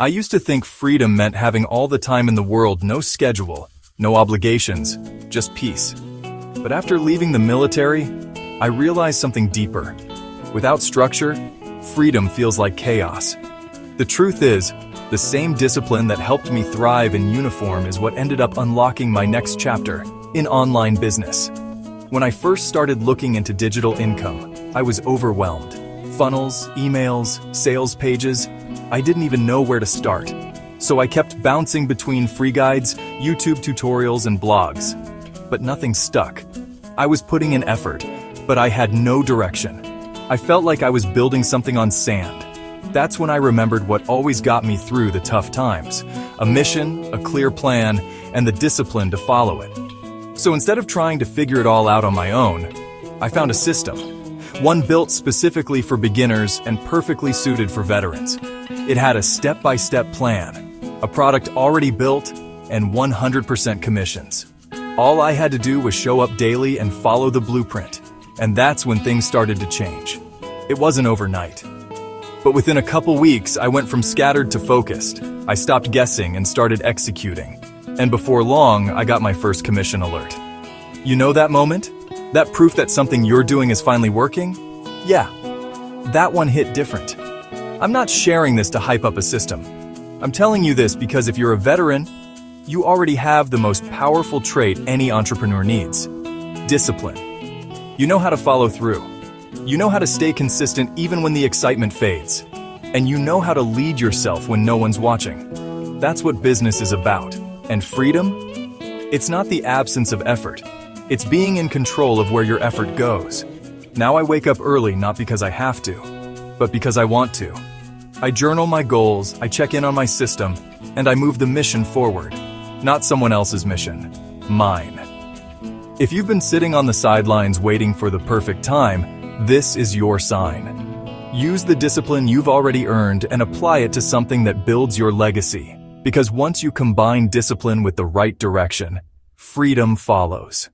I used to think freedom meant having all the time in the world, no schedule, no obligations, just peace. But after leaving the military, I realized something deeper. Without structure, freedom feels like chaos. The truth is, the same discipline that helped me thrive in uniform is what ended up unlocking my next chapter in online business. When I first started looking into digital income, I was overwhelmed. Funnels, emails, sales pages, I didn't even know where to start. So I kept bouncing between free guides, YouTube tutorials, and blogs. But nothing stuck. I was putting in effort, but I had no direction. I felt like I was building something on sand. That's when I remembered what always got me through the tough times: a mission, a clear plan, and the discipline to follow it. So instead of trying to figure it all out on my own, I found a system. One built specifically for beginners and perfectly suited for veterans. It had a step-by-step plan, a product already built, and 100% commissions. All I had to do was show up daily and follow the blueprint. And that's when things started to change. It wasn't overnight. But within a couple weeks, I went from scattered to focused. I stopped guessing and started executing. And before long, I got my first commission alert. You know that moment? That proof that something you're doing is finally working? Yeah, that one hit different. I'm not sharing this to hype up a system. I'm telling you this because if you're a veteran, you already have the most powerful trait any entrepreneur needs: discipline. You know how to follow through. You know how to stay consistent even when the excitement fades. And you know how to lead yourself when no one's watching. That's what business is about. And freedom? It's not the absence of effort. It's being in control of where your effort goes. Now I wake up early not because I have to, but because I want to. I journal my goals, I check in on my system, and I move the mission forward. Not someone else's mission, mine. If you've been sitting on the sidelines waiting for the perfect time, this is your sign. Use the discipline you've already earned and apply it to something that builds your legacy. Because once you combine discipline with the right direction, freedom follows.